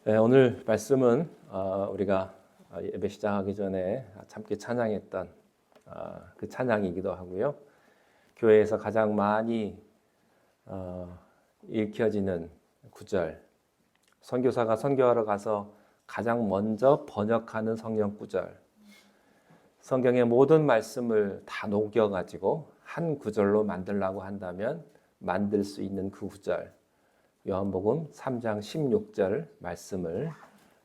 네, 오늘 말씀은 우리가 예배 시작하기 전에 함께 찬양했던 그 찬양이기도 하고요. 교회에서 가장 많이 읽혀지는 구절, 선교사가 선교하러 가서 가장 먼저 번역하는 성경 구절, 성경의 모든 말씀을 다 녹여가지고 한 구절로 만들려고 한다면 만들 수 있는 그 구절, 요한복음 3장 16절 말씀을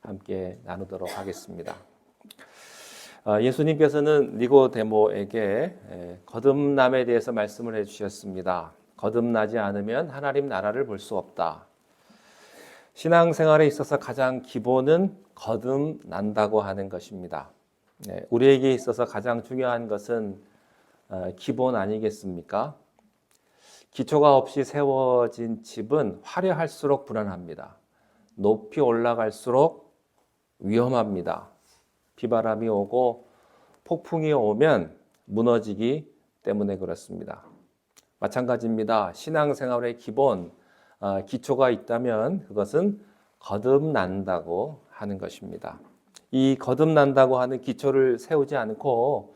함께 나누도록 하겠습니다. 예수님께서는 니고데모에게 거듭남에 대해서 말씀을 해주셨습니다. 거듭나지 않으면 하나님 나라를 볼 수 없다. 신앙생활에 있어서 가장 기본은 거듭난다고 하는 것입니다. 우리에게 있어서 가장 중요한 것은 기본 아니겠습니까? 기초가 없이 세워진 집은 화려할수록 불안합니다. 높이 올라갈수록 위험합니다. 비바람이 오고 폭풍이 오면 무너지기 때문에 그렇습니다. 마찬가지입니다. 신앙생활의 기본, 기초가 있다면 그것은 거듭난다고 하는 것입니다. 이 거듭난다고 하는 기초를 세우지 않고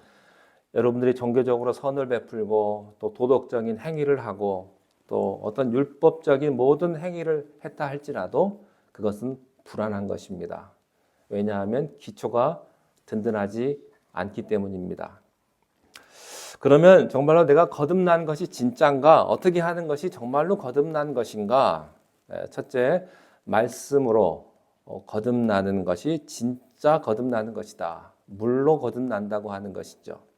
여러분들이 종교적으로 선을 베풀고 또 도덕적인 행위를 하고 또 어떤 율법적인 모든 행위를 했다 할지라도 그것은 불안한 것입니다. 왜냐하면 기초가 든든하지 않기 때문입니다. 그러면 정말로 내가 거듭난 것이 진짠가? 어떻게 하는 것이 정말로 거듭난 것인가? 첫째, 말씀으로 거듭나는 것이 진짜 거듭나는 것이다. 물로 거듭난다고 하는 것이죠.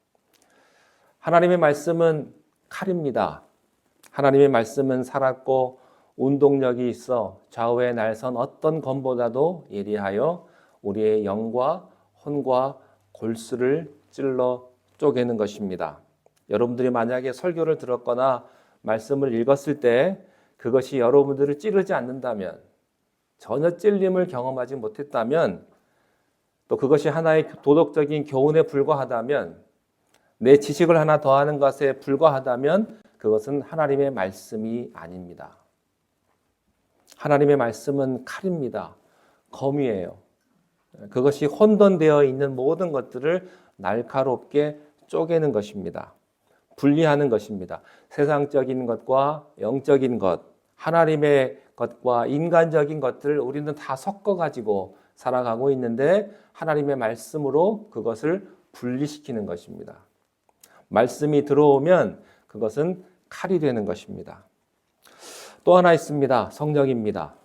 하나님의 말씀은 칼입니다. 하나님의 말씀은 살았고 운동력이 있어 좌우의 날선 어떤 검보다도 예리하여 우리의 영과 혼과 골수를 찔러 쪼개는 것입니다. 여러분들이 만약에 설교를 들었거나 말씀을 읽었을 때 그것이 여러분들을 찌르지 않는다면, 전혀 찔림을 경험하지 못했다면, 또 그것이 하나의 도덕적인 교훈에 불과하다면, 내 지식을 하나 더하는 것에 불과하다면 그것은 하나님의 말씀이 아닙니다. 하나님의 말씀은 칼입니다. 검이에요. 그것이 혼돈되어 있는 모든 것들을 날카롭게 쪼개는 것입니다. 분리하는 것입니다. 세상적인 것과 영적인 것, 하나님의 것과 인간적인 것들을 우리는 다 섞어가지고 살아가고 있는데 하나님의 말씀으로 그것을 분리시키는 것입니다. 말씀이 들어오면 그것은 칼이 되는 것입니다. 또 하나 있습니다. 성령입니다.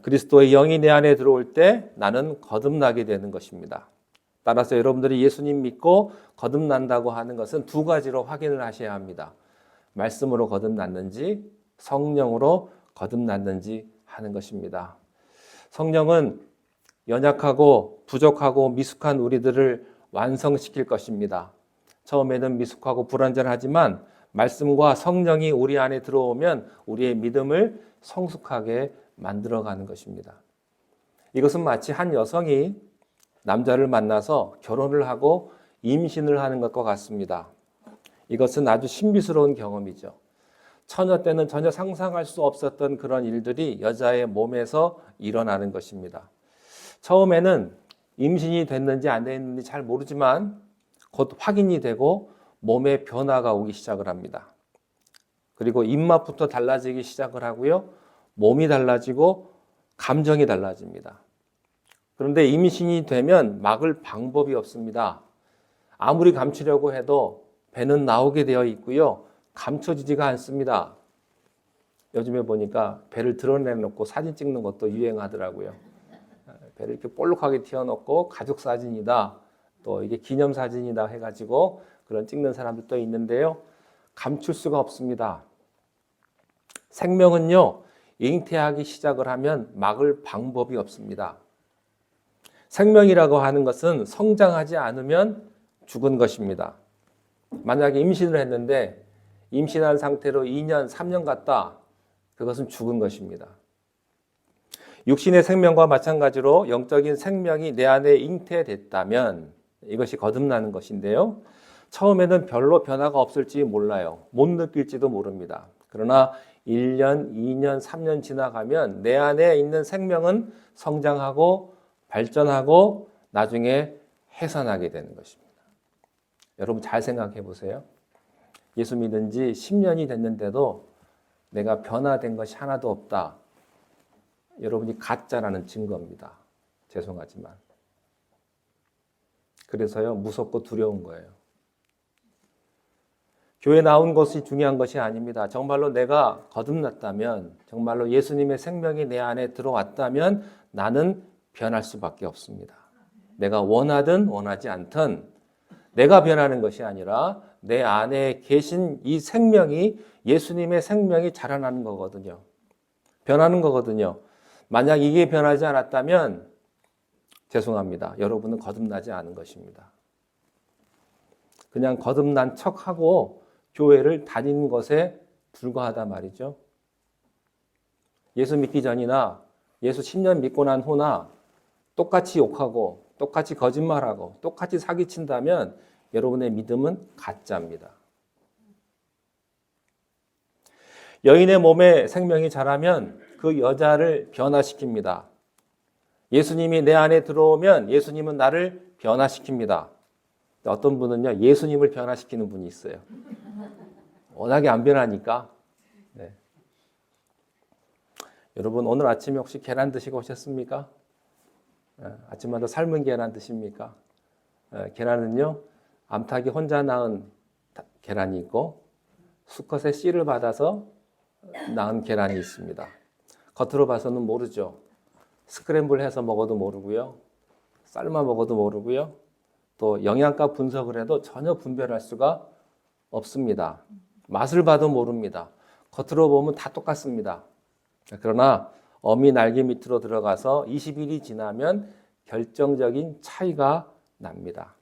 그리스도의 영이 내 안에 들어올 때 나는 거듭나게 되는 것입니다. 따라서 여러분들이 예수님 믿고 거듭난다고 하는 것은 두 가지로 확인을 하셔야 합니다. 말씀으로 거듭났는지 성령으로 거듭났는지 하는 것입니다. 성령은 연약하고 부족하고 미숙한 우리들을 완성시킬 것입니다. 처음에는 미숙하고 불완전하지만 말씀과 성령이 우리 안에 들어오면 우리의 믿음을 성숙하게 만들어가는 것입니다. 이것은 마치 한 여성이 남자를 만나서 결혼을 하고 임신을 하는 것과 같습니다. 이것은 아주 신비스러운 경험이죠. 처녀 때는 전혀 상상할 수 없었던 그런 일들이 여자의 몸에서 일어나는 것입니다. 처음에는 임신이 됐는지 안 됐는지 잘 모르지만 곧 확인이 되고 몸에 변화가 오기 시작을 합니다. 그리고 입맛부터 달라지기 시작을 하고요. 몸이 달라지고 감정이 달라집니다. 그런데 임신이 되면 막을 방법이 없습니다. 아무리 감추려고 해도 배는 나오게 되어 있고요. 감춰지지가 않습니다. 요즘에 보니까 배를 드러내놓고 사진 찍는 것도 유행하더라고요. 배를 이렇게 볼록하게 튀어놓고 가족 사진이다. 또 이게 기념사진이다 해가지고 그런 찍는 사람들도 있는데요. 감출 수가 없습니다. 생명은요, 잉태하기 시작을 하면 막을 방법이 없습니다. 생명이라고 하는 것은 성장하지 않으면 죽은 것입니다. 만약에 임신을 했는데 임신한 상태로 2년, 3년 갔다, 그것은 죽은 것입니다. 육신의 생명과 마찬가지로 영적인 생명이 내 안에 잉태됐다면 이것이 거듭나는 것인데요. 처음에는 별로 변화가 없을지 몰라요. 못 느낄지도 모릅니다. 그러나 1년, 2년, 3년 지나가면 내 안에 있는 생명은 성장하고 발전하고 나중에 해산하게 되는 것입니다. 여러분 잘 생각해 보세요. 예수 믿은 지 10년이 됐는데도 내가 변화된 것이 하나도 없다. 여러분이 가짜라는 증거입니다. 죄송하지만. 그래서요, 무섭고 두려운 거예요. 교회 나온 것이 중요한 것이 아닙니다. 정말로 내가 거듭났다면, 정말로 예수님의 생명이 내 안에 들어왔다면 나는 변할 수밖에 없습니다. 내가 원하든 원하지 않든 내가 변하는 것이 아니라 내 안에 계신 이 생명이, 예수님의 생명이 자라나는 거거든요. 변하는 거거든요. 만약 이게 변하지 않았다면 죄송합니다. 여러분은 거듭나지 않은 것입니다. 그냥 거듭난 척하고 교회를 다니는 것에 불과하다 말이죠. 예수 믿기 전이나 예수 10년 믿고 난 후나 똑같이 욕하고 똑같이 거짓말하고 똑같이 사기친다면 여러분의 믿음은 가짜입니다. 여인의 몸에 생명이 자라면 그 여자를 변화시킵니다. 예수님이 내 안에 들어오면 예수님은 나를 변화시킵니다. 어떤 분은요, 예수님을 변화시키는 분이 있어요. 워낙에 안 변하니까. 네. 여러분 오늘 아침에 혹시 계란 드시고 오셨습니까? 아침마다 삶은 계란 드십니까? 계란은요, 암탉이 혼자 낳은 계란이 있고 수컷의 씨를 받아서 낳은 계란이 있습니다. 겉으로 봐서는 모르죠. 스크램블 해서 먹어도 모르고요. 삶아 먹어도 모르고요. 또 영양가 분석을 해도 전혀 분별할 수가 없습니다. 맛을 봐도 모릅니다. 겉으로 보면 다 똑같습니다. 그러나 어미 날개 밑으로 들어가서 20일이 지나면 결정적인 차이가 납니다.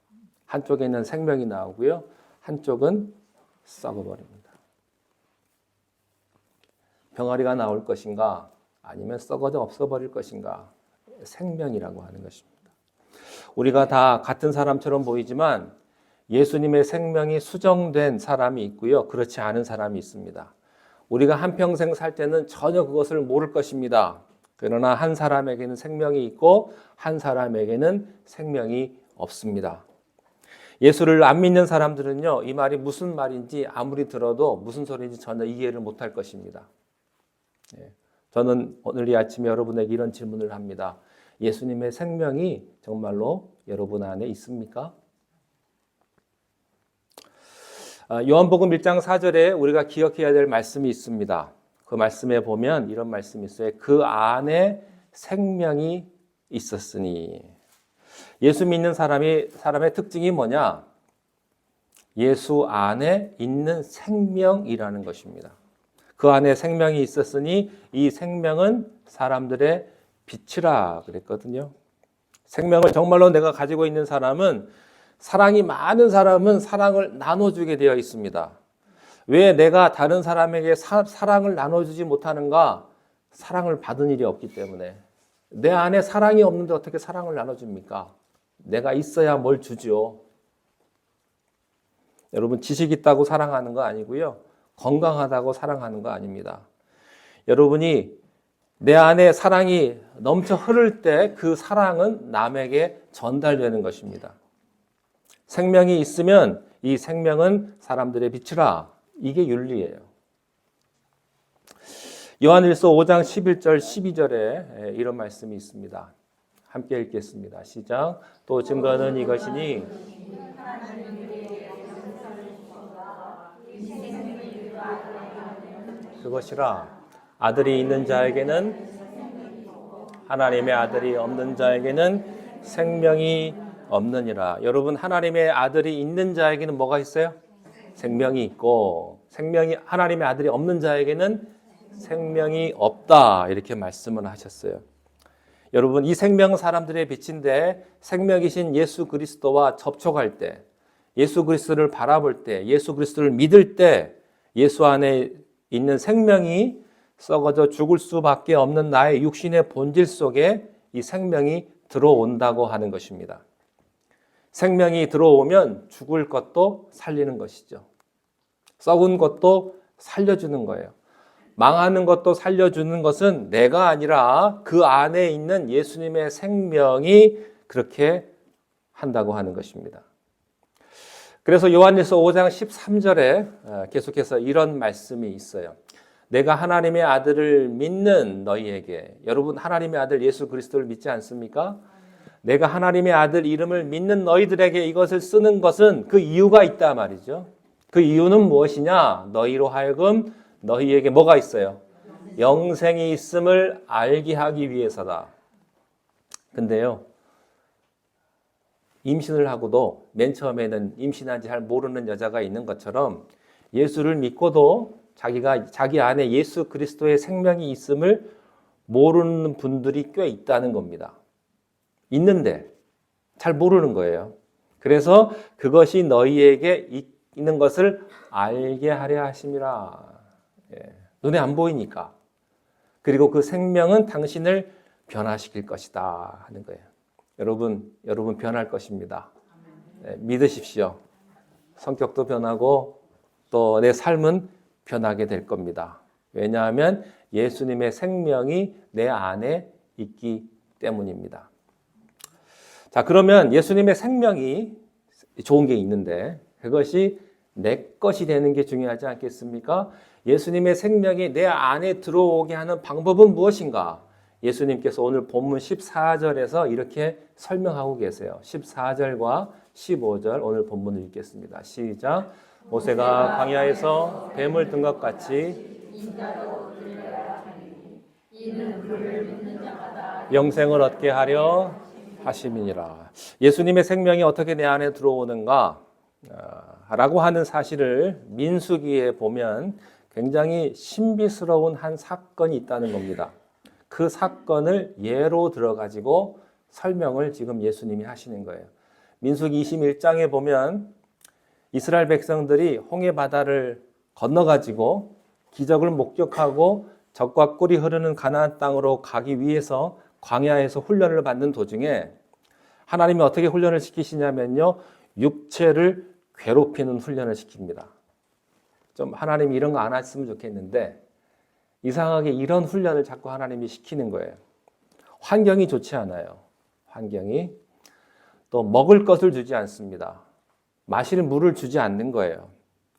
한쪽에는 생명이 나오고요. 한쪽은 썩어버립니다. 병아리가 나올 것인가 아니면 썩어져 없어버릴 것인가, 생명이라고 하는 것입니다. 우리가 다 같은 사람처럼 보이지만 예수님의 생명이 수정된 사람이 있고요. 그렇지 않은 사람이 있습니다. 우리가 한평생 살 때는 전혀 그것을 모를 것입니다. 그러나 한 사람에게는 생명이 있고 한 사람에게는 생명이 없습니다. 예수를 안 믿는 사람들은요, 이 말이 무슨 말인지 아무리 들어도 무슨 소리인지 전혀 이해를 못할 것입니다. 저는 오늘 이 아침에 여러분에게 이런 질문을 합니다. 예수님의 생명이 정말로 여러분 안에 있습니까? 요한복음 1장 4절에 우리가 기억해야 될 말씀이 있습니다. 그 말씀에 보면 이런 말씀이 있어요. 그 안에 생명이 있었으니. 예수 믿는 사람의 특징이 뭐냐? 예수 안에 있는 생명이라는 것입니다. 그 안에 생명이 있었으니 이 생명은 사람들의 빛이라 그랬거든요. 생명을 정말로 내가 가지고 있는 사람은, 사랑이 많은 사람은 사랑을 나눠주게 되어 있습니다. 왜 내가 다른 사람에게 사랑을 나눠주지 못하는가? 사랑을 받은 일이 없기 때문에. 내 안에 사랑이 없는데 어떻게 사랑을 나눠줍니까? 내가 있어야 뭘 주죠. 여러분, 지식 있다고 사랑하는 거 아니고요. 건강하다고 사랑하는 거 아닙니다. 여러분이 내 안에 사랑이 넘쳐 흐를 때 그 사랑은 남에게 전달되는 것입니다. 생명이 있으면 이 생명은 사람들의 빛이라. 이게 윤리예요. 요한일서 5장 11절 12절에 이런 말씀이 있습니다. 함께 읽겠습니다. 시작. 또 증거는 이것이니 그것이라 아들이 있는 자에게는, 하나님의 아들이 없는 자에게는 생명이 없느니라. 여러분, 하나님의 아들이 있는 자에게는 뭐가 있어요? 생명이 있고, 하나님의 아들이 없는 자에게는 생명이 없다. 이렇게 말씀을 하셨어요. 여러분, 이 생명은 사람들의 빛인데 생명이신 예수 그리스도와 접촉할 때, 예수 그리스도를 바라볼 때, 예수 그리스도를 믿을 때 예수 안에 있는 생명이 썩어져 죽을 수밖에 없는 나의 육신의 본질 속에 이 생명이 들어온다고 하는 것입니다. 생명이 들어오면 죽을 것도 살리는 것이죠. 썩은 것도 살려주는 거예요. 망하는 것도 살려주는 것은 내가 아니라 그 안에 있는 예수님의 생명이 그렇게 한다고 하는 것입니다. 그래서 요한일서 5장 13절에 계속해서 이런 말씀이 있어요. 내가 하나님의 아들을 믿는 너희에게, 여러분 하나님의 아들 예수 그리스도를 믿지 않습니까? 내가 하나님의 아들 이름을 믿는 너희들에게 이것을 쓰는 것은 그 이유가 있다 말이죠. 그 이유는 무엇이냐? 너희로 하여금 너희에게 뭐가 있어요? 영생이 있음을 알게 하기 위해서다. 근데요, 임신을 하고도 맨 처음에는 임신한지 잘 모르는 여자가 있는 것처럼 예수를 믿고도 자기 안에 예수 그리스도의 생명이 있음을 모르는 분들이 꽤 있다는 겁니다. 있는데 잘 모르는 거예요. 그래서 그것이 너희에게 있는 것을 알게 하려 하심이라. 눈에 안 보이니까. 그리고 그 생명은 당신을 변화시킬 것이다 하는 거예요. 여러분 변할 것입니다. 믿으십시오. 성격도 변하고 또 내 삶은 변하게 될 겁니다. 왜냐하면 예수님의 생명이 내 안에 있기 때문입니다. 자, 그러면 예수님의 생명이 좋은 게 있는데 그것이 내 것이 되는 게 중요하지 않겠습니까? 예수님의 생명이 내 안에 들어오게 하는 방법은 무엇인가? 예수님께서 오늘 본문 14절에서 이렇게 설명하고 계세요. 14절과 15절 오늘 본문을 읽겠습니다. 시작. 모세가 광야에서 뱀을 든 것 같이 영생을 얻게 하려 하심이니라. 예수님의 생명이 어떻게 내 안에 들어오는가? 라고 하는 사실을 민수기에 보면 굉장히 신비스러운 한 사건이 있다는 겁니다. 그 사건을 예로 들어가지고 설명을 지금 예수님이 하시는 거예요. 민수기 21장에 보면 이스라엘 백성들이 홍해 바다를 건너가지고 기적을 목격하고 젖과 꿀이 흐르는 가나안 땅으로 가기 위해서 광야에서 훈련을 받는 도중에 하나님이 어떻게 훈련을 시키시냐면요, 육체를 괴롭히는 훈련을 시킵니다. 좀 하나님이 이런 거 안 했으면 좋겠는데 이상하게 이런 훈련을 자꾸 하나님이 시키는 거예요. 환경이 좋지 않아요. 환경이. 또 먹을 것을 주지 않습니다. 마실 물을 주지 않는 거예요.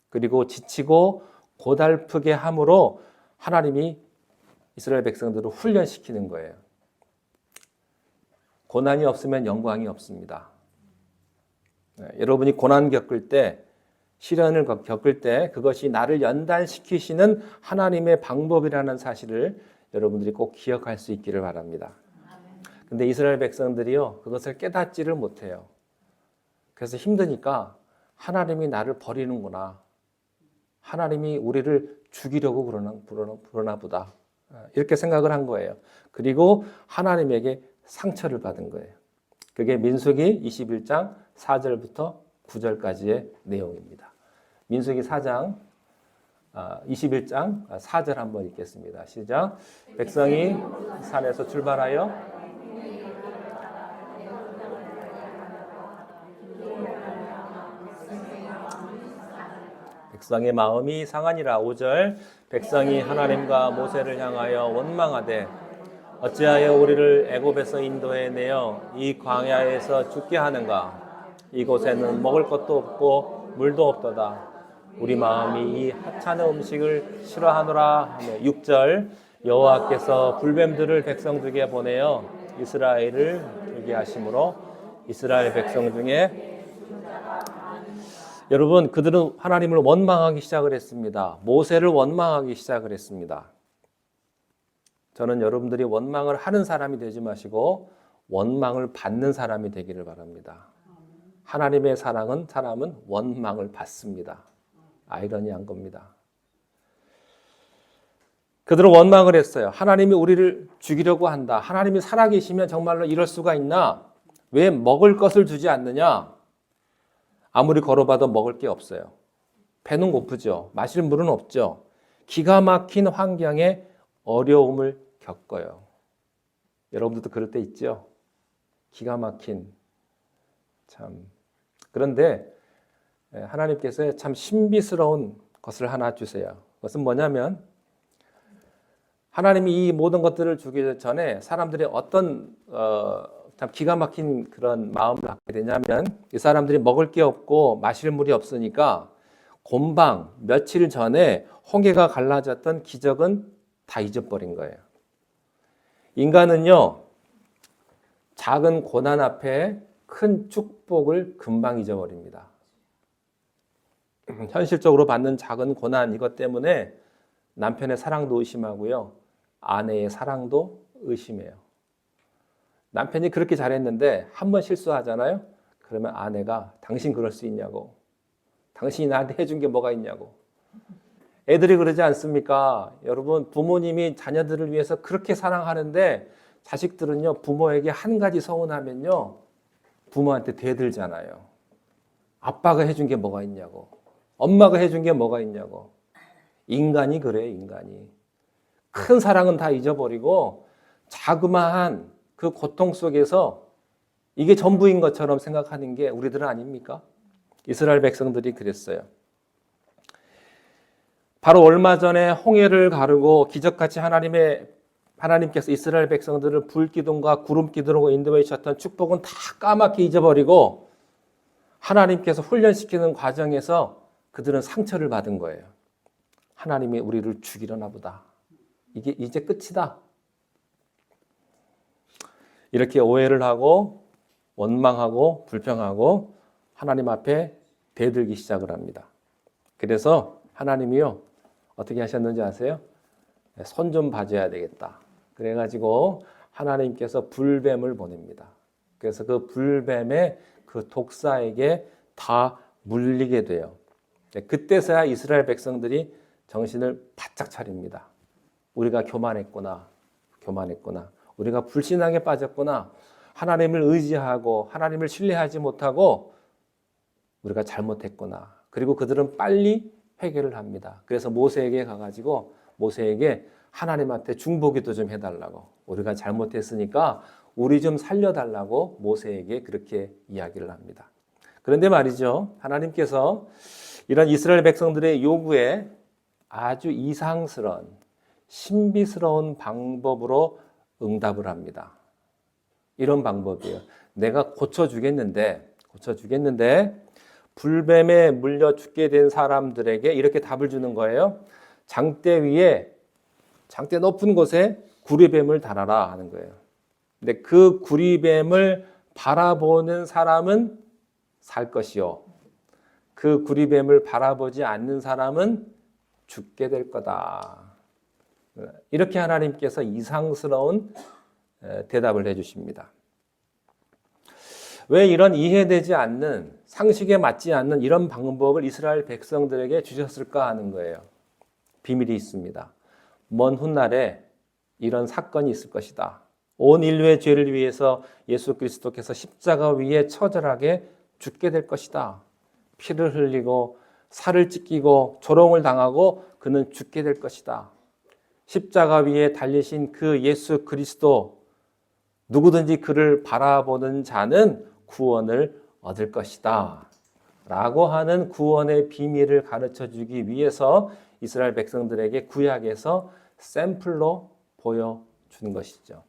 그리고 지치고 고달프게 함으로 하나님이 이스라엘 백성들을 훈련시키는 거예요. 고난이 없으면 영광이 없습니다. 여러분이 고난 겪을 때, 시련을 겪을 때 그것이 나를 연단시키시는 하나님의 방법이라는 사실을 여러분들이 꼭 기억할 수 있기를 바랍니다. 근데 이스라엘 백성들이요, 그것을 깨닫지를 못해요. 그래서 힘드니까 하나님이 나를 버리는구나. 하나님이 우리를 죽이려고 그러나 보다. 이렇게 생각을 한 거예요. 그리고 하나님에게 상처를 받은 거예요. 그게 민수기 21장 4절부터 9절까지의 내용입니다. 민수기 4장 21장 4절 한번 읽겠습니다. 시작. 백성이 산에서 출발하여 백성의 마음이 상하니라. 5절. 백성이 하나님과 모세를 향하여 원망하되 어찌하여 우리를 애굽에서 인도해 내어 이 광야에서 죽게 하는가? 이곳에는 먹을 것도 없고 물도 없도다. 우리 마음이 이 하찮은 음식을 싫어하노라. 6절. 여호와께서 불뱀들을 백성 중에 보내어 이스라엘을 죽게 하심으로 이스라엘 백성 중에 여러분, 그들은 하나님을 원망하기 시작을 했습니다. 모세를 원망하기 시작을 했습니다. 저는 여러분들이 원망을 하는 사람이 되지 마시고 원망을 받는 사람이 되기를 바랍니다. 하나님의 사랑은 사람은 원망을 받습니다. 아이러니한 겁니다. 그들은 원망을 했어요. 하나님이 우리를 죽이려고 한다. 하나님이 살아계시면 정말로 이럴 수가 있나? 왜 먹을 것을 주지 않느냐? 아무리 걸어봐도 먹을 게 없어요. 배는 고프죠. 마실 물은 없죠. 기가 막힌 환경에 어려움을 겪어요. 여러분들도 그럴 때 있죠? 기가 막힌. 참. 그런데 하나님께서 참 신비스러운 것을 하나 주세요. 그것은 뭐냐면 하나님이 이 모든 것들을 주기 전에 사람들이 어떤 참 기가 막힌 그런 마음을 갖게 되냐면 이 사람들이 먹을 게 없고 마실 물이 없으니까 곰방 며칠 전에 홍해가 갈라졌던 기적은 다 잊어버린 거예요. 인간은요, 작은 고난 앞에 큰 축복을 금방 잊어버립니다. 현실적으로 받는 작은 고난 이것 때문에 남편의 사랑도 의심하고요. 아내의 사랑도 의심해요. 남편이 그렇게 잘했는데 한 번 실수하잖아요. 그러면 아내가 당신 그럴 수 있냐고. 당신이 나한테 해준 게 뭐가 있냐고. 애들이 그러지 않습니까? 여러분 부모님이 자녀들을 위해서 그렇게 사랑하는데 자식들은요 부모에게 한 가지 서운하면요 부모한테 대들잖아요. 아빠가 해준 게 뭐가 있냐고. 엄마가 해준 게 뭐가 있냐고. 인간이 그래요, 인간이. 큰 사랑은 다 잊어버리고 자그마한 그 고통 속에서 이게 전부인 것처럼 생각하는 게 우리들은 아닙니까? 이스라엘 백성들이 그랬어요. 바로 얼마 전에 홍해를 가르고 기적같이 하나님께서 이스라엘 백성들을 불기둥과 구름기둥으로 인도해 주셨던 축복은 다 까맣게 잊어버리고 하나님께서 훈련시키는 과정에서 그들은 상처를 받은 거예요. 하나님이 우리를 죽이려나 보다. 이게 이제 끝이다. 이렇게 오해를 하고 원망하고 불평하고 하나님 앞에 대들기 시작을 합니다. 그래서 하나님이요 어떻게 하셨는지 아세요? 손 좀 봐줘야 되겠다. 그래가지고 하나님께서 불뱀을 보냅니다. 그래서 그 불뱀의 그 독사에게 다 물리게 돼요. 그때서야 이스라엘 백성들이 정신을 바짝 차립니다. 우리가 교만했구나. 우리가 불신앙에 빠졌구나. 하나님을 의지하고 하나님을 신뢰하지 못하고 우리가 잘못했구나. 그리고 그들은 빨리 회개를 합니다. 그래서 모세에게 가가지고 모세에게 하나님한테 중보기도 좀 해달라고. 우리가 잘못했으니까 우리 좀 살려달라고 모세에게 그렇게 이야기를 합니다. 그런데 말이죠. 하나님께서 이런 이스라엘 백성들의 요구에 아주 이상스러운 신비스러운 방법으로 응답을 합니다. 이런 방법이에요. 내가 고쳐주겠는데 불뱀에 물려 죽게 된 사람들에게 이렇게 답을 주는 거예요. 장대 높은 곳에 구리뱀을 달아라 하는 거예요. 근데 그 구리뱀을 바라보는 사람은 살 것이요. 그 구리뱀을 바라보지 않는 사람은 죽게 될 거다. 이렇게 하나님께서 이상스러운 대답을 해주십니다. 왜 이런 이해되지 않는 상식에 맞지 않는 이런 방법을 이스라엘 백성들에게 주셨을까 하는 거예요. 비밀이 있습니다. 먼 훗날에 이런 사건이 있을 것이다. 온 인류의 죄를 위해서 예수 그리스도께서 십자가 위에 처절하게 죽게 될 것이다. 피를 흘리고 살을 찢기고 조롱을 당하고 그는 죽게 될 것이다. 십자가 위에 달리신 그 예수 그리스도 누구든지 그를 바라보는 자는 구원을 얻을 것이다. 라고 하는 구원의 비밀을 가르쳐 주기 위해서 이스라엘 백성들에게 구약에서 샘플로 보여주는 것이죠.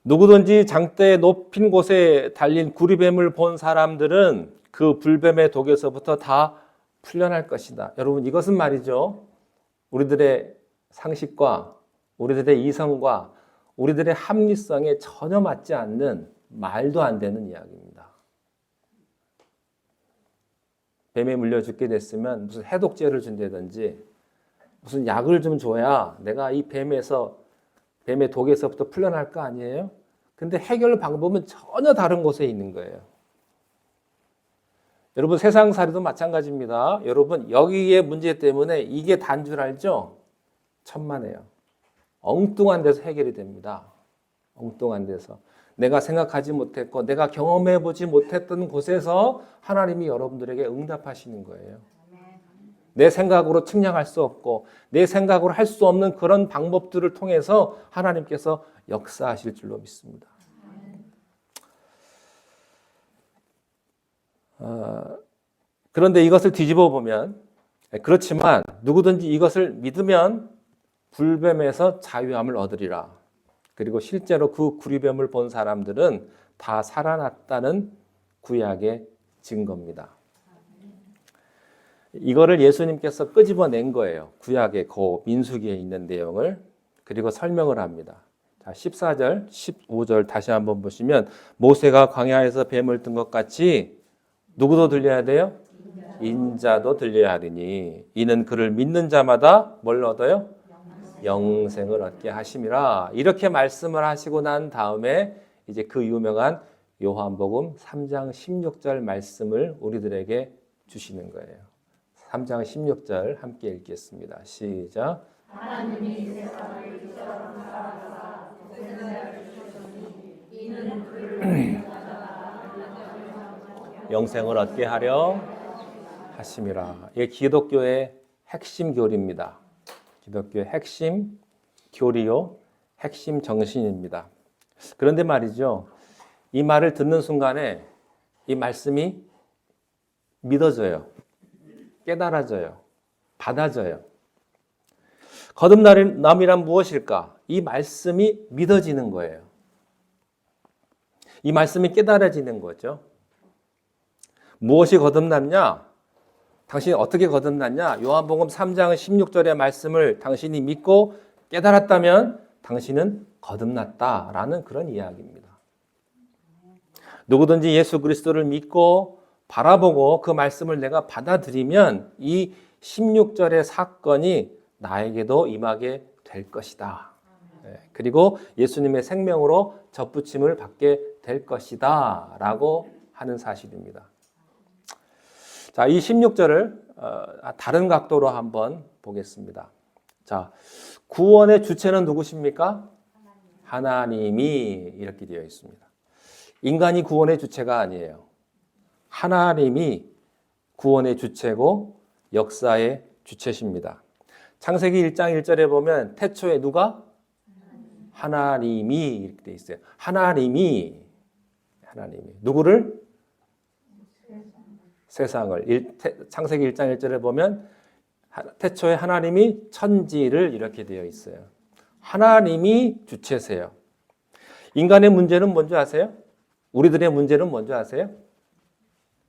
누구든지 장대 높은 곳에 달린 구리뱀을 본 사람들은 그 불뱀의 독에서부터 다 풀려날 것이다. 여러분 이것은 말이죠. 우리들의 상식과 우리들의 이성과 우리들의 합리성에 전혀 맞지 않는 말도 안 되는 이야기입니다. 뱀에 물려 죽게 됐으면 무슨 해독제를 준다든지 무슨 약을 좀 줘야 내가 이 뱀의 독에서부터 풀려날 거 아니에요? 근데 해결 방법은 전혀 다른 곳에 있는 거예요. 여러분 세상살이도 마찬가지입니다. 여러분 여기의 문제 때문에 이게 단 줄 알죠? 천만에요. 엉뚱한 데서 해결이 됩니다. 엉뚱한 데서. 내가 생각하지 못했고 내가 경험해보지 못했던 곳에서 하나님이 여러분들에게 응답하시는 거예요. 내 생각으로 측량할 수 없고 내 생각으로 할 수 없는 그런 방법들을 통해서 하나님께서 역사하실 줄로 믿습니다. 그런데 이것을 뒤집어 보면 그렇지만 누구든지 이것을 믿으면 불뱀에서 자유함을 얻으리라. 그리고 실제로 그 구리뱀을 본 사람들은 다 살아났다는 구약의 증거입니다. 이거를 예수님께서 끄집어낸 거예요. 구약의 그 민수기에 있는 내용을. 그리고 설명을 합니다. 자, 14절, 15절 다시 한번 보시면 모세가 광야에서 뱀을 든 것 같이 누구도 들려야 돼요? 인자도 들려야 하리니 이는 그를 믿는 자마다 뭘 얻어요? 영생을 얻게 하심이라. 이렇게 말씀을 하시고 난 다음에 이제 그 유명한 요한복음 3장 16절 말씀을 우리들에게 주시는 거예요. 3장 16절 함께 읽겠습니다. 시작. 하나님이 세상을 이처럼 사랑하사 독생자를 주셨으니 이는 그를 영생을 얻게 하려 하심이라. 이게 기독교의 핵심 교리입니다. 기독교의 핵심 교리요, 핵심 정신입니다. 그런데 말이죠, 이 말을 듣는 순간에 이 말씀이 믿어져요, 깨달아져요, 받아져요. 거듭남이란 무엇일까? 이 말씀이 믿어지는 거예요. 이 말씀이 깨달아지는 거죠. 무엇이 거듭났냐? 당신이 어떻게 거듭났냐? 요한복음 3장 16절의 말씀을 당신이 믿고 깨달았다면 당신은 거듭났다라는 그런 이야기입니다. 누구든지 예수 그리스도를 믿고 바라보고 그 말씀을 내가 받아들이면 이 16절의 사건이 나에게도 임하게 될 것이다. 그리고 예수님의 생명으로 접붙임을 받게 될 것이다 라고 하는 사실입니다. 자, 이 16절을 다른 각도로 한번 보겠습니다. 자, 구원의 주체는 누구십니까? 하나님이 이렇게 되어 있습니다. 인간이 구원의 주체가 아니에요. 하나님이 구원의 주체고 역사의 주체십니다. 창세기 1장 1절에 보면 태초에 누가? 하나님이 이렇게 되어 있어요. 하나님이 누구를? 세상을. 창세기 1장 1절에 보면 태초에 하나님이 천지를 이렇게 되어 있어요. 하나님이 주체세요. 인간의 문제는 뭔지 아세요? 우리들의 문제는 뭔지 아세요?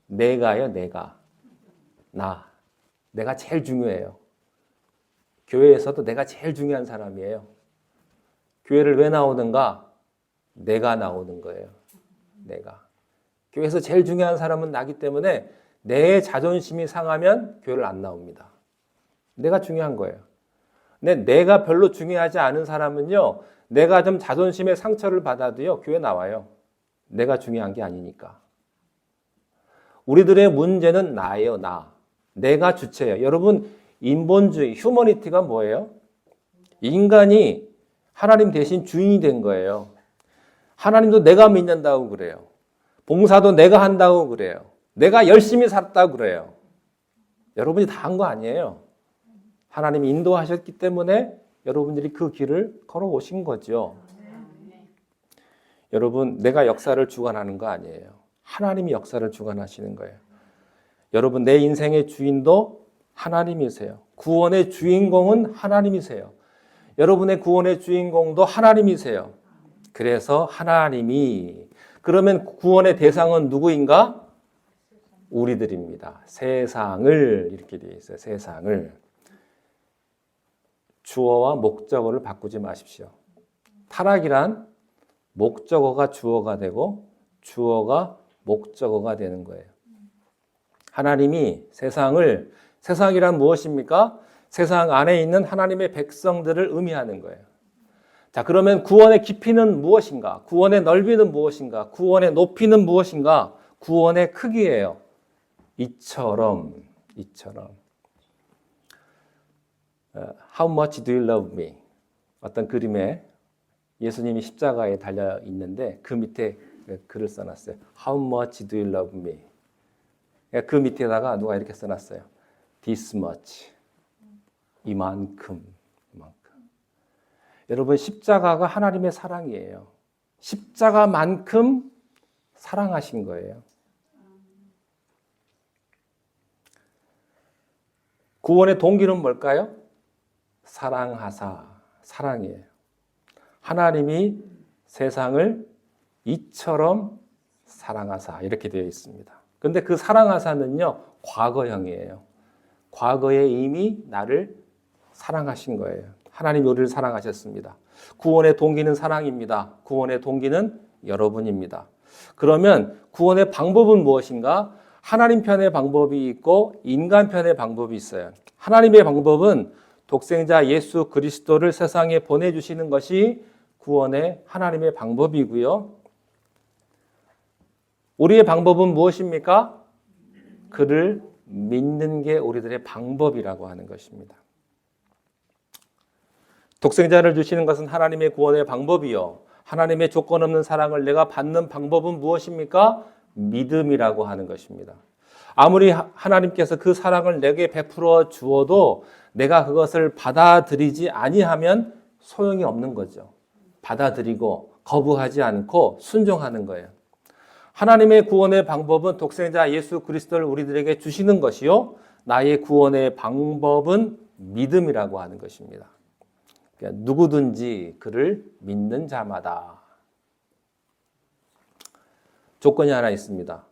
내가요, 내가. 내가 제일 중요해요. 교회에서도 내가 제일 중요한 사람이에요. 교회를 왜 나오는가? 내가 나오는 거예요. 내가. 교회에서 제일 중요한 사람은 나기 때문에 내 자존심이 상하면 교회를 안 나옵니다. 내가 중요한 거예요. 근데 내가 별로 중요하지 않은 사람은요, 내가 좀 자존심의 상처를 받아도요, 교회 나와요. 내가 중요한 게 아니니까. 우리들의 문제는 나예요, 나. 내가 주체예요. 여러분, 인본주의, 휴머니티가 뭐예요? 인간이 하나님 대신 주인이 된 거예요. 하나님도 내가 믿는다고 그래요. 봉사도 내가 한다고 그래요. 내가 열심히 살았다고 그래요. 여러분이 다 한 거 아니에요. 하나님이 인도하셨기 때문에 여러분들이 그 길을 걸어오신 거죠. 여러분, 내가 역사를 주관하는 거 아니에요. 하나님이 역사를 주관하시는 거예요. 여러분, 내 인생의 주인도 하나님이세요. 구원의 주인공은 하나님이세요. 여러분의 구원의 주인공도 하나님이세요. 그래서 하나님이, 그러면 구원의 대상은 누구인가? 우리들입니다. 세상을, 이렇게 되어 있어요. 세상을. 주어와 목적어를 바꾸지 마십시오. 타락이란 목적어가 주어가 되고 주어가 목적어가 되는 거예요. 하나님이 세상을, 세상이란 무엇입니까? 세상 안에 있는 하나님의 백성들을 의미하는 거예요. 자, 그러면 구원의 깊이는 무엇인가? 구원의 넓이는 무엇인가? 구원의 높이는 무엇인가? 구원의 크기예요. 이처럼. How much do you love me? 어떤 그림에 예수님이 십자가에 달려 있는데 그 밑에 글을 써놨어요. How much do you love me? 그 밑에다가 누가 이렇게 써놨어요. This much. 이만큼. 여러분, 십자가가 하나님의 사랑이에요. 십자가만큼 사랑하신 거예요. 구원의 동기는 뭘까요? 사랑하사, 사랑이에요. 하나님이 세상을 이처럼 사랑하사 이렇게 되어 있습니다. 그런데 그 사랑하사는요, 과거형이에요. 과거에 이미 나를 사랑하신 거예요. 하나님이 우리를 사랑하셨습니다. 구원의 동기는 사랑입니다. 구원의 동기는 여러분입니다. 그러면 구원의 방법은 무엇인가? 하나님 편의 방법이 있고 인간 편의 방법이 있어요. 하나님의 방법은 독생자 예수 그리스도를 세상에 보내주시는 것이 구원의 하나님의 방법이고요. 우리의 방법은 무엇입니까? 그를 믿는 게 우리들의 방법이라고 하는 것입니다. 독생자를 주시는 것은 하나님의 구원의 방법이요. 하나님의 조건 없는 사랑을 내가 받는 방법은 무엇입니까? 믿음이라고 하는 것입니다. 아무리 하나님께서 그 사랑을 내게 베풀어 주어도 내가 그것을 받아들이지 아니하면 소용이 없는 거죠. 받아들이고 거부하지 않고 순종하는 거예요. 하나님의 구원의 방법은 독생자 예수 그리스도를 우리들에게 주시는 것이요. 나의 구원의 방법은 믿음이라고 하는 것입니다. 그러니까 누구든지 그를 믿는 자마다. 조건이 하나 있습니다.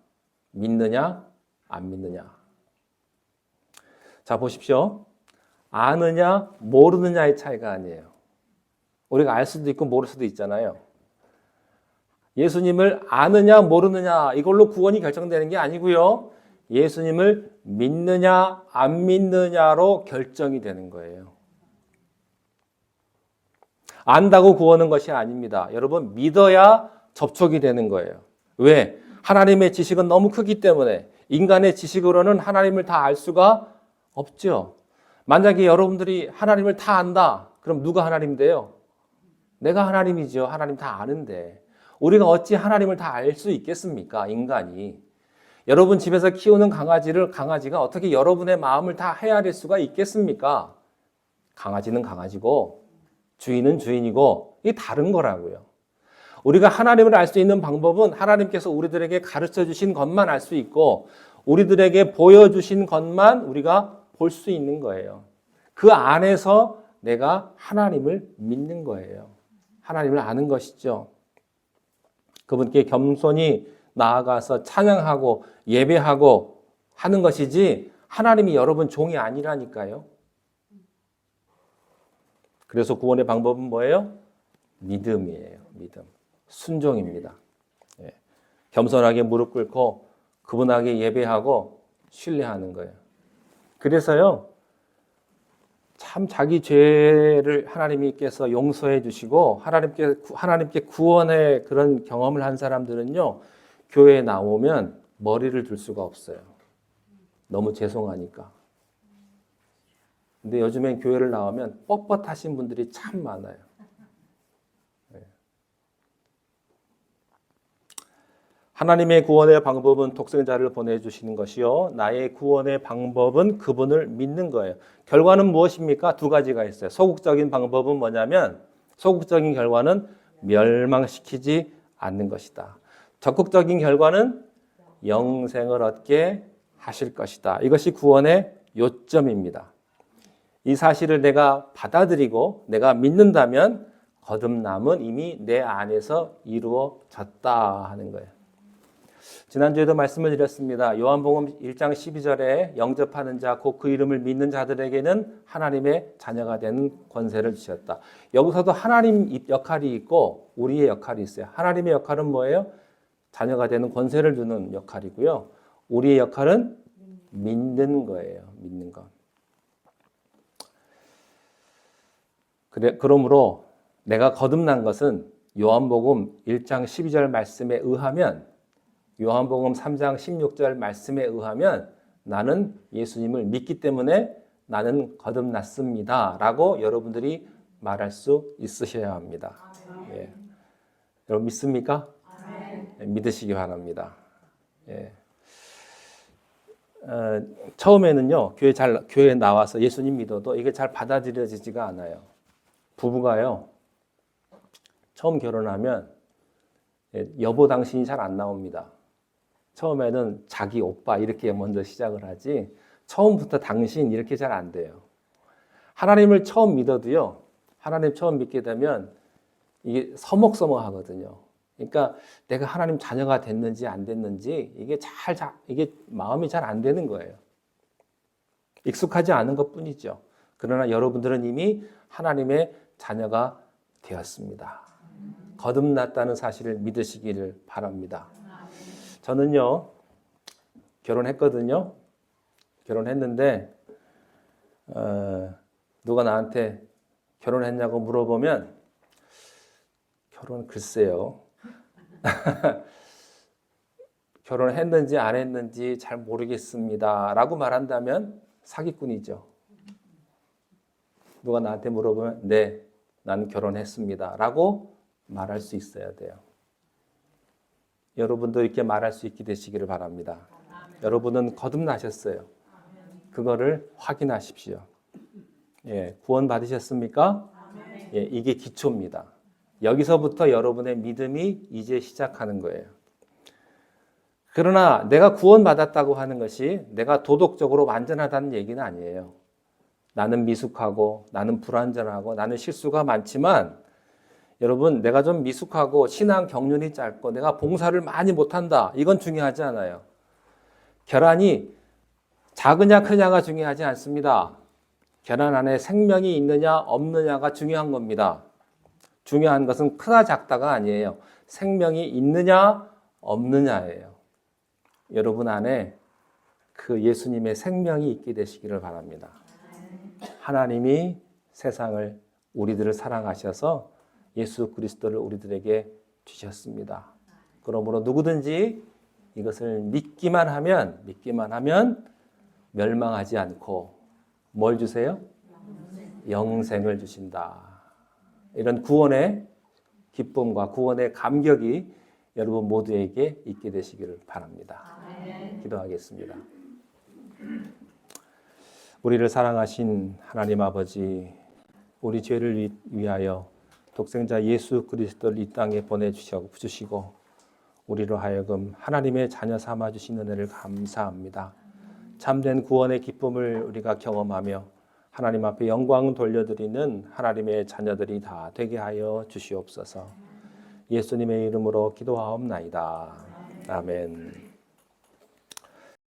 믿느냐, 안 믿느냐. 자, 보십시오. 아느냐, 모르느냐의 차이가 아니에요. 우리가 알 수도 있고 모를 수도 있잖아요. 예수님을 아느냐, 모르느냐 이걸로 구원이 결정되는 게 아니고요. 예수님을 믿느냐, 안 믿느냐로 결정이 되는 거예요. 안다고 구원은 것이 아닙니다. 여러분, 믿어야 접촉이 되는 거예요. 왜? 하나님의 지식은 너무 크기 때문에 인간의 지식으로는 하나님을 다 알 수가 없죠. 만약에 여러분들이 하나님을 다 안다. 그럼 누가 하나님 돼요? 내가 하나님이죠. 하나님 다 아는데. 우리가 어찌 하나님을 다 알 수 있겠습니까? 인간이. 여러분 집에서 키우는 강아지가 어떻게 여러분의 마음을 다 헤아릴 수가 있겠습니까? 강아지는 강아지고 주인은 주인이고 이게 다른 거라고요. 우리가 하나님을 알 수 있는 방법은 하나님께서 우리들에게 가르쳐 주신 것만 알 수 있고 우리들에게 보여주신 것만 우리가 볼 수 있는 거예요. 그 안에서 내가 하나님을 믿는 거예요. 하나님을 아는 것이죠. 그분께 겸손히 나아가서 찬양하고 예배하고 하는 것이지 하나님이 여러분 종이 아니라니까요. 그래서 구원의 방법은 뭐예요? 믿음이에요. 믿음. 순종입니다. 예. 겸손하게 무릎 꿇고 그분에게 예배하고 신뢰하는 거예요. 그래서요. 참 자기 죄를 하나님께서 용서해 주시고 하나님께 구원의 그런 경험을 한 사람들은요. 교회에 나오면 머리를 들 수가 없어요. 너무 죄송하니까. 근데 요즘엔 교회를 나오면 뻣뻣하신 분들이 참 많아요. 하나님의 구원의 방법은 독생자를 보내주시는 것이요. 나의 구원의 방법은 그분을 믿는 거예요. 결과는 무엇입니까? 두 가지가 있어요. 소극적인 방법은 뭐냐면 소극적인 결과는 멸망시키지 않는 것이다. 적극적인 결과는 영생을 얻게 하실 것이다. 이것이 구원의 요점입니다. 이 사실을 내가 받아들이고 내가 믿는다면 거듭남은 이미 내 안에서 이루어졌다 하는 거예요. 지난주에도 말씀을 드렸습니다. 요한복음 1장 12절에 영접하는 자, 곧 그 이름을 믿는 자들에게는 하나님의 자녀가 되는 권세를 주셨다. 여기서도 하나님 역할이 있고 우리의 역할이 있어요. 하나님의 역할은 뭐예요? 자녀가 되는 권세를 주는 역할이고요. 우리의 역할은 믿는 거예요. 믿는 것. 그러므로 내가 거듭난 것은 요한복음 1장 12절 말씀에 의하면 요한복음 3장 16절 말씀에 의하면 나는 예수님을 믿기 때문에 나는 거듭났습니다. 라고 여러분들이 말할 수 있으셔야 합니다. 예. 여러분 믿습니까? 네, 믿으시기 바랍니다. 예. 처음에는요, 교회에 나와서 예수님 믿어도 이게 잘 받아들여지지가 않아요. 부부가요, 처음 결혼하면 여보 당신이 잘 안 나옵니다. 처음에는 자기 오빠 이렇게 먼저 시작을 하지 처음부터 당신 이렇게 잘 안 돼요. 하나님을 처음 믿어도요. 하나님 처음 믿게 되면 이게 서먹서먹하거든요. 그러니까 내가 하나님 자녀가 됐는지 안 됐는지 이게 마음이 잘 안 되는 거예요. 익숙하지 않은 것뿐이죠. 그러나 여러분들은 이미 하나님의 자녀가 되었습니다. 거듭났다는 사실을 믿으시기를 바랍니다. 저는요, 결혼했거든요. 결혼했는데 누가 나한테 결혼했냐고 물어보면 글쎄요. 결혼했는지 안 했는지 잘 모르겠습니다. 라고 말한다면 사기꾼이죠. 누가 나한테 물어보면 네, 나는 결혼했습니다. 라고 말할 수 있어야 돼요. 여러분도 이렇게 말할 수 있게 되시기를 바랍니다. 여러분은 거듭나셨어요. 그거를 확인하십시오. 예, 구원 받으셨습니까? 예, 이게 기초입니다. 여기서부터 여러분의 믿음이 이제 시작하는 거예요. 그러나 내가 구원받았다고 하는 것이 내가 도덕적으로 완전하다는 얘기는 아니에요. 나는 미숙하고 나는 불완전하고 나는 실수가 많지만 여러분, 내가 좀 미숙하고 신앙 경륜이 짧고 내가 봉사를 많이 못한다. 이건 중요하지 않아요. 결함이 작으냐 크냐가 중요하지 않습니다. 결함 안에 생명이 있느냐 없느냐가 중요한 겁니다. 중요한 것은 크다 작다가 아니에요. 생명이 있느냐 없느냐예요. 여러분 안에 그 예수님의 생명이 있게 되시기를 바랍니다. 하나님이 세상을 우리들을 사랑하셔서 예수 그리스도를 우리들에게 주셨습니다. 그러므로 누구든지 이것을 믿기만 하면 멸망하지 않고 뭘 주세요? 영생을 주신다. 이런 구원의 기쁨과 구원의 감격이 여러분 모두에게 있게 되시기를 바랍니다. 기도하겠습니다. 우리를 사랑하신 하나님 아버지, 우리 죄를 위하여 독생자 예수 그리스도를 이 땅에 보내주시고 우리로 하여금 하나님의 자녀 삼아주신 은혜를 감사합니다. 참된 구원의 기쁨을 우리가 경험하며 하나님 앞에 영광 돌려드리는 하나님의 자녀들이 다 되게 하여 주시옵소서. 예수님의 이름으로 기도하옵나이다. 아멘.